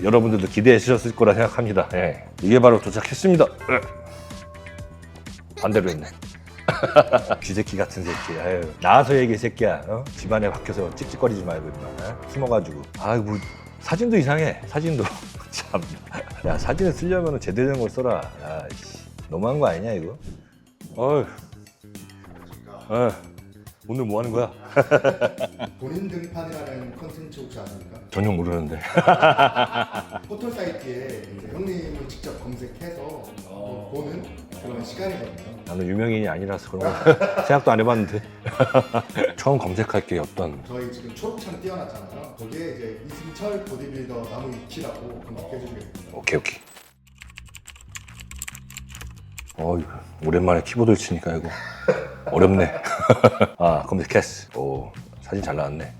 여러분들도 기대해 주셨을 거라 생각합니다. 예. 이게 바로 도착했습니다. 반대로 했네. 쥐새끼 같은 새끼. 아유, 나와서 얘기 새끼야. 집안에 박혀서 찍찍거리지 말고 임마. 숨어가지고. 아이고 사진도 이상해. 사진도 참. 야 사진을 쓰려면 제대로 된 걸 써라. 야, 너무한 거 아니냐 이거? 어휴. 오늘 뭐 하는 거야? 본인 등판이라는 컨텐츠 혹시 아십니까? 전혀 모르는데. 포털 사이트에 이제 형님을 직접 검색해서 보는 그런 시간이거든요. 나는 유명인이 아니라서 그런 거 생각도 안 해봤는데. 처음 검색할 게 어떤 저희 지금 초록창 띄워놨잖아요. 거기에 이제 이승철 보디빌더 나무 위키라고 검색해주겠습니다. 오케이. 오랜만에 키보드를 치니까 이거 어렵네. 아 검색했어. 오 사진 잘 나왔네.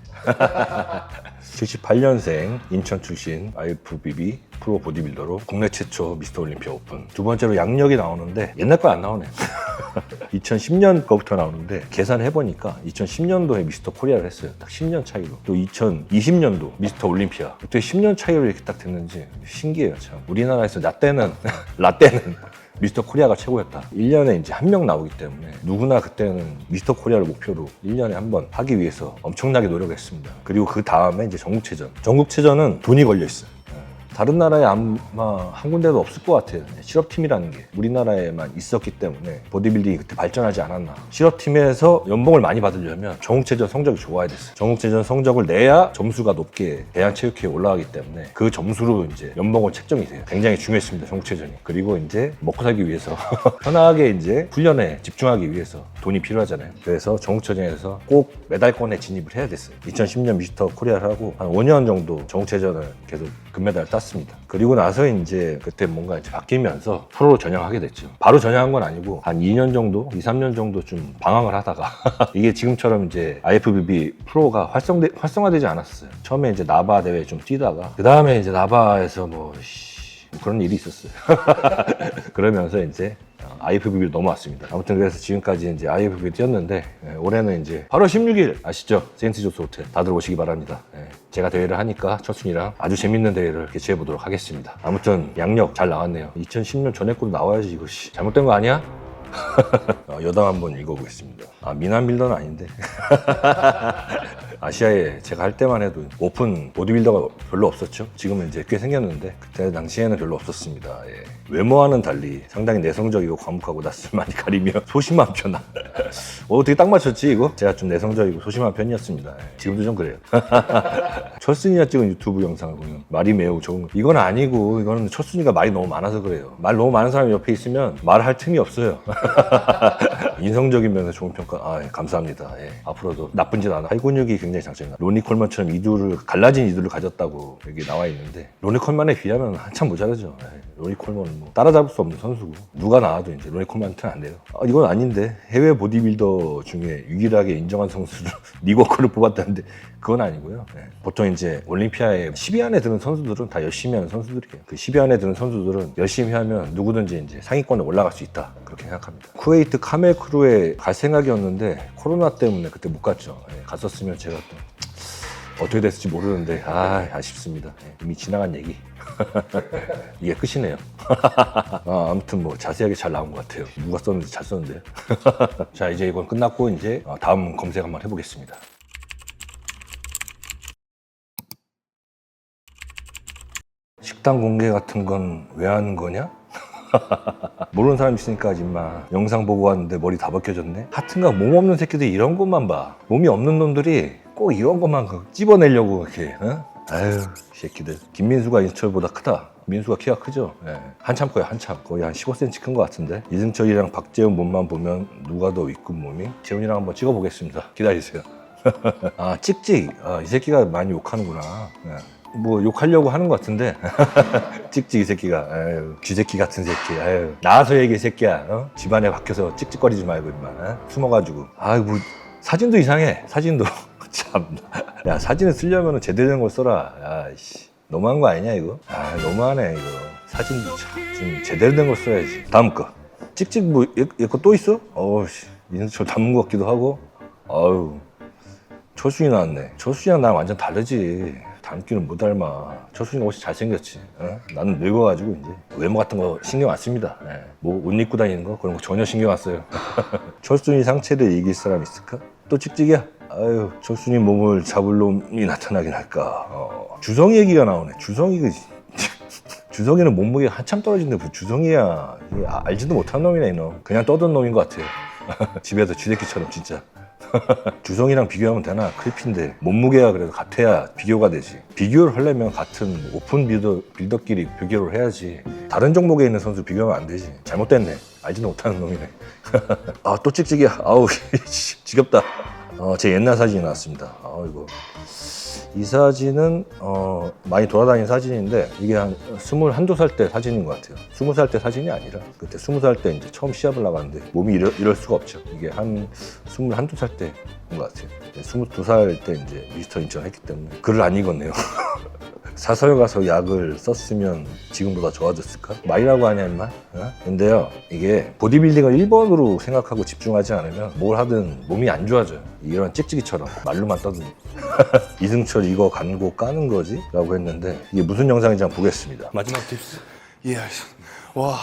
78년생 인천 출신 IFBB 프로 보디빌더로 국내 최초 미스터 올림피아 오픈. 두 번째로 양력이 나오는데 옛날 거 안 나오네. 2010년 거부터 나오는데 계산해보니까 2010년도에 미스터 코리아를 했어요. 딱 10년 차이로. 또 2020년도 미스터 올림피아. 그때 10년 차이로 이렇게 딱 됐는지 신기해요 참. 우리나라에서 라떼는 미스터 코리아가 최고였다. 1년에 이제 한 명 나오기 때문에 누구나 그때는 미스터 코리아를 목표로 1년에 한 번 하기 위해서 엄청나게 노력했습니다. 그리고 그 다음에 이제 전국체전. 전국체전은 돈이 걸려 있어요. 다른 나라에 아마 한 군데도 없을 것 같아요. 실업팀이라는 게 우리나라에만 있었기 때문에 보디빌딩이 그때 발전하지 않았나. 실업팀에서 연봉을 많이 받으려면 전국체전 성적이 좋아야 됐어요. 전국체전 성적을 내야 점수가 높게 대한체육회에 올라가기 때문에 그 점수로 이제 연봉을 책정이 돼요. 굉장히 중요했습니다. 전국체전이. 그리고 이제 먹고 살기 위해서 편하게 이제 훈련에 집중하기 위해서 돈이 필요하잖아요. 그래서 전국체전에서 꼭 메달권에 진입을 해야 됐어요. 2010년 미스터 코리아를 하고 한 5년 정도 전국체전을 계속 금메달을 땄습니다. 그리고 나서 이제 그때 뭔가 이제 바뀌면서 프로로 전향하게 됐죠. 바로 전향한 건 아니고 한 2년 정도, 2, 3년 정도 좀 방황을 하다가 이게 지금처럼 이제 IFBB 프로가 활성화되지 않았어요. 처음에 이제 나바 대회 좀 뛰다가 그 다음에 이제 나바에서 뭐 그런 일이 있었어요. 그러면서 이제 IFBB로 넘어왔습니다. 아무튼 그래서 지금까지 이제 IFBB 뛰었는데 올해는 이제 8월 16일 아시죠? 세인트조스 호텔 다들 오시기 바랍니다. 제가 대회를 하니까 철순이랑 아주 재밌는 대회를 개최해 보도록 하겠습니다. 아무튼 양력 잘 나왔네요. 2010년 전액으로 나와야지 이거 잘못된 거 아니야? 여담 한번 읽어보겠습니다. 미남 빌더는 아닌데 아시아에 제가 할 때만 해도 오픈 보디빌더가 별로 없었죠. 지금은 이제 꽤 생겼는데 그때 당시에는 별로 없었습니다. 외모와는 달리 상당히 내성적이고 과묵하고 낯을 많이 가리며 소심한 편. 되게 딱 맞췄지 이거? 제가 좀 내성적이고 소심한 편이었습니다. 지금도 좀 그래요. 철순이가 찍은 유튜브 영상을 보면 말이 매우 좋은 거. 이건 아니고 이거는 철순이가 말이 너무 많아서 그래요. 말 너무 많은 사람이 옆에 있으면 말할 틈이 없어요. 인성적인 면에서 좋은 평가 감사합니다. 앞으로도 나쁜 짓 안 하고 팔근육이 굉장히 장점이다. 로니 콜만처럼 갈라진 이두를 가졌다고 여기 나와 있는데 로니 콜만에 비하면 한참 모자라죠. 로니 콜만은 뭐 따라잡을 수 없는 선수고 누가 나와도 이제 로니 콜만한테는 안 돼요. 이건 아닌데 해외 보디빌더 중에 유일하게 인정한 선수를 니워커를 뽑았다는데 그건 아니고요. 보통 이제 올림피아에 10위 안에 드는 선수들은 다 열심히 하는 선수들이에요. 그 10위 안에 드는 선수들은 열심히 하면 누구든지 이제 상위권에 올라갈 수 있다. 그렇게 생각합니다. 쿠웨이트 카멜 크루에 갈 생각이었는데 코로나 때문에 그때 못 갔죠. 갔었으면 제가 또 어떻게 됐을지 모르는데 아쉽습니다. 이미 지나간 얘기. 이게 끝이네요. 아무튼 뭐 자세하게 잘 나온 것 같아요. 누가 썼는지 잘 썼는데요. 자 이제 이건 끝났고 이제 다음 검색 한번 해보겠습니다. 식당 공개 같은 건 왜 하는 거냐? 모르는 사람 있으니까 임마 영상 보고 왔는데 머리 다 벗겨졌네? 하여튼간 몸 없는 새끼들이 이런 것만 봐. 몸이 없는 놈들이 꼭 이런 것만 찝어내려고 이렇게 아유 새끼들. 김민수가 이승철보다 크다. 민수가 키가 크죠? 한참 커요. 한참. 거의 한 15cm 큰 것 같은데 이승철이랑 박재훈 몸만 보면 누가 더 윗급 몸이? 재훈이랑 한번 찍어보겠습니다. 기다리세요. 찍찍. 이 새끼가 많이 욕하는구나. 뭐 욕하려고 하는 것 같은데 찍찍 이 새끼가 쥐새끼 같은 새끼. 나와서 얘기 새끼야. 집안에 박혀서 찍찍거리지 말고 임마. 숨어가지고 뭐 사진도 이상해. 사진도 참. 야 사진을 쓰려면 제대로 된 걸 써라. 너무한 거 아니냐 이거? 너무하네 이거. 사진도 좀 제대로 된 걸 써야지. 다음 거 찍찍 뭐 얘 거 또 있어? 인스철 닮은 것 같기도 하고. 철순이 나왔네. 철순이랑 나랑 완전 다르지. 닮기는 못 닮아. 철순이가 훨씬 잘생겼지. 어? 나는 늙어가지고 이제 외모 같은 거 신경 안 씁니다. 예. 뭐 옷 입고 다니는 거 그런 거 전혀 신경 안 써요. 철순이 상체를 이길 사람 있을까? 또 찍찍이야. 아유, 철순이 몸을 잡을 놈이 나타나긴 할까. 주성이 얘기가 나오네. 주성이가 주성이는 몸무게가 한참 떨어진데 그 주성이야. 이게 알지도 못한 놈이네 이놈. 그냥 떠든 놈인 것 같아요. 집에서 쥐새끼처럼 진짜. 주성이랑 비교하면 되나? 크리피인데 몸무게가 그래도 같아야 비교가 되지. 비교를 하려면 같은 오픈 빌더끼리 비교를 해야지. 다른 종목에 있는 선수 비교하면 안 되지. 잘못됐네. 알지도 못하는 놈이네. 아, 또 찍찍이야. 아우 지겹다. 제 옛날 사진이 나왔습니다. 이거 이 사진은 많이 돌아다니는 사진인데 이게 한 21~22살 때 사진인 것 같아요. 20살 때 사진이 아니라 그때 20살 때 이제 처음 시합을 나갔는데 몸이 이럴 수가 없죠. 이게 한 21~22살 때인 것 같아요. 22살 때 이제 미스터 인천을 했기 때문에 글을 안 읽었네요. 사설 가서 약을 썼으면 지금보다 좋아졌을까? 말이라고 하냐 임마? 근데요 이게 보디빌딩을 1번으로 생각하고 집중하지 않으면 뭘 하든 몸이 안 좋아져요. 이런 찍찍이처럼 말로만 떠든 이승철 이거 간고 까는 거지? 라고 했는데 이게 무슨 영상인지 한번 보겠습니다. 마지막 팁스. 예, 와,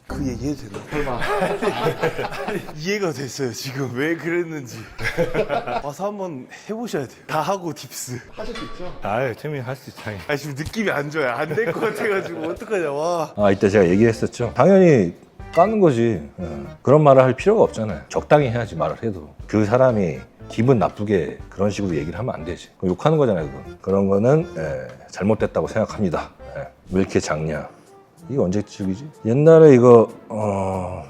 그 얘기 해도 되나? 설마. 이해가 됐어요, 지금. 왜 그랬는지. 와서 한번 해보셔야 돼요. 다 하고 팁스. 하실 수 있죠? 아유, 태민이 할 수 있다. 아, 지금 느낌이 안 좋아요. 안 될 것 같아가지고. 어떡하냐, 와. 이때 제가 얘기했었죠. 당연히 까는 거지. 그런 말을 할 필요가 없잖아요. 적당히 해야지 말을 해도. 그 사람이 기분 나쁘게 그런 식으로 얘기를 하면 안 되지. 욕하는 거잖아요, 그건. 그런 거는 잘못됐다고 생각합니다. 왜 이렇게 작냐. 이게 언제 찍이지? 옛날에 이거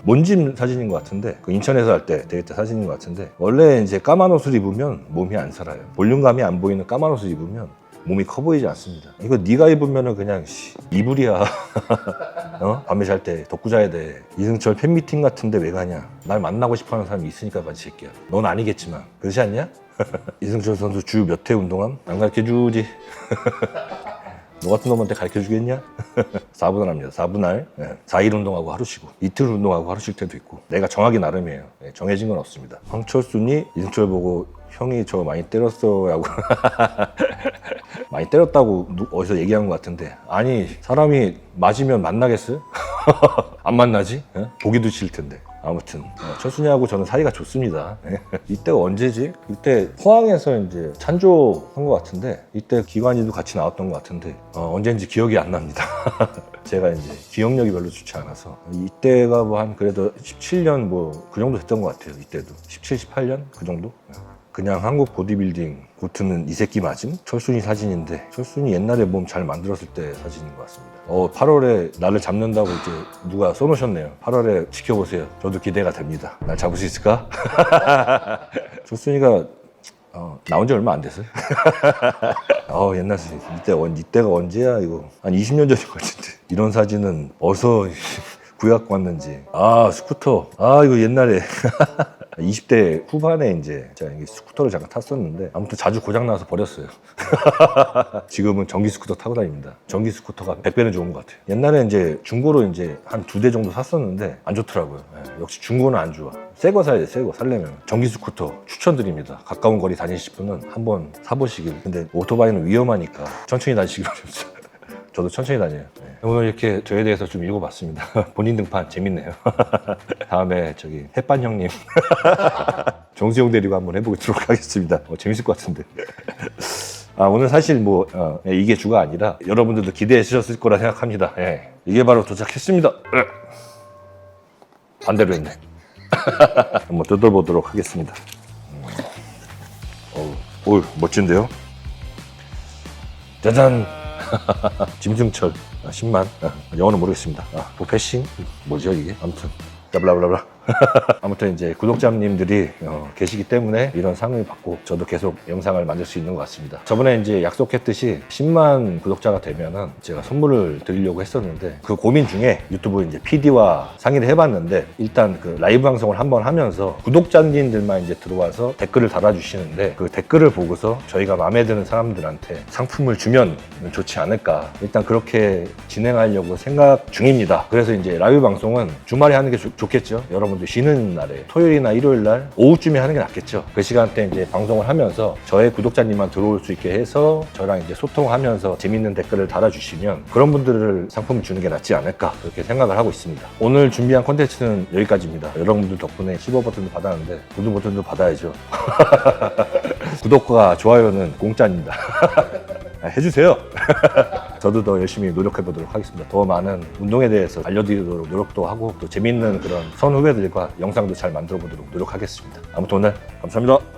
몬짐 사진인 것 같은데 그 인천에서 할 때 대회 때 사진인 것 같은데 원래 이제 까만 옷을 입으면 몸이 안 살아요. 볼륨감이 안 보이는 까만 옷을 입으면 몸이 커 보이지 않습니다. 이거 네가 입으면은 그냥 이불이야. 밤에 잘 때 덮고 자야 돼. 이승철 팬미팅 같은데 왜 가냐? 날 만나고 싶어하는 사람이 있으니까 가지 새끼야. 넌 아니겠지만 그렇지 않냐? 이승철 선수 주 몇 회 운동함? 안 가르쳐주지. 너 같은 놈한테 가르쳐주겠냐? 4분할합니다. 4분할. 4일 운동하고 하루 쉬고 이틀 운동하고 하루 쉴 때도 있고 내가 정하기 나름이에요. 정해진 건 없습니다. 황철순이 이승철 보고 형이 저 많이 때렸어라고 많이 때렸다고 어디서 얘기한 것 같은데 아니 사람이 맞으면 만나겠어요? 안 만나지? 보기도 싫을 텐데. 아무튼 철순이하고 저는 사이가 좋습니다. 이때가 언제지? 그때 포항에서 이제 찬조한 것 같은데 이때 기관이도 같이 나왔던 것 같은데 언제인지 기억이 안 납니다. 제가 이제 기억력이 별로 좋지 않아서 이때가 뭐 한 그래도 17년 뭐 그 정도 됐던 것 같아요. 이때도 17, 18년 그 정도? 그냥 한국 보디빌딩 고트는 이 새끼 맞음? 철순이 사진인데 철순이 옛날에 몸 잘 만들었을 때 사진인 것 같습니다. 8월에 나를 잡는다고 이제 누가 써놓으셨네요. 8월에 지켜보세요. 저도 기대가 됩니다. 날 잡을 수 있을까? 철순이가 나온 지 얼마 안 됐어요. 옛날 사진. 이때가 언제야 이거. 한 20년 전인 것 같은데. 이런 사진은 어디서 구해갖고 왔는지. 스쿠터. 이거 옛날에 20대 후반에 이제 제가 스쿠터를 잠깐 탔었는데 아무튼 자주 고장나서 버렸어요. 지금은 전기 스쿠터 타고 다닙니다. 전기 스쿠터가 100배는 좋은 것 같아요. 옛날에 이제 중고로 이제 한 2대 정도 샀었는데 안 좋더라고요. 역시 중고는 안 좋아. 새 거 사야 돼. 새 거 살려면 전기 스쿠터 추천드립니다. 가까운 거리 다니실 분은 한번 사보시길. 근데 오토바이는 위험하니까 천천히 다니시길 바랍니다. 저도 천천히 다녀요. 오늘 이렇게 저에 대해서 좀 읽어봤습니다. 본인 등판 재밌네요. 다음에 저기 햇반 형님 정수영 데리고 한번 해보도록 하겠습니다. 재밌을 것 같은데. 오늘 사실 뭐 이게 주가 아니라 여러분들도 기대해 주셨을 거라 생각합니다. 이게 바로 도착했습니다. 반대로 했네. 한번 뜯어보도록 하겠습니다. 멋진데요? 짜잔! 짐승철 10만 영어는 모르겠습니다. 보패싱 뭐죠 이게? 아무튼 블라블라블라. 아무튼 이제 구독자님들이 계시기 때문에 이런 상을 받고 저도 계속 영상을 만들 수 있는 것 같습니다. 저번에 이제 약속했듯이 10만 구독자가 되면은 제가 선물을 드리려고 했었는데 그 고민 중에 유튜브 이제 PD와 상의를 해봤는데 일단 그 라이브 방송을 한번 하면서 구독자님들만 이제 들어와서 댓글을 달아주시는데 그 댓글을 보고서 저희가 마음에 드는 사람들한테 상품을 주면 좋지 않을까. 일단 그렇게 진행하려고 생각 중입니다. 그래서 이제 라이브 방송은 주말에 하는 게 좋겠죠. 여러분 여러분들 쉬는 날에 토요일이나 일요일 날 오후쯤에 하는 게 낫겠죠. 그 시간대 이제 방송을 하면서 저의 구독자님만 들어올 수 있게 해서 저랑 이제 소통하면서 재밌는 댓글을 달아주시면 그런 분들을 상품을 주는 게 낫지 않을까 그렇게 생각을 하고 있습니다. 오늘 준비한 콘텐츠는 여기까지입니다. 여러분들 덕분에 15버튼도 받았는데 구독 버튼도 받아야죠. 구독과 좋아요는 공짜입니다. 해주세요. 저도 더 열심히 노력해 보도록 하겠습니다. 더 많은 운동에 대해서 알려드리도록 노력도 하고 또 재밌는 그런 선 후배들과 영상도 잘 만들어 보도록 노력하겠습니다. 아무튼 오늘 감사합니다.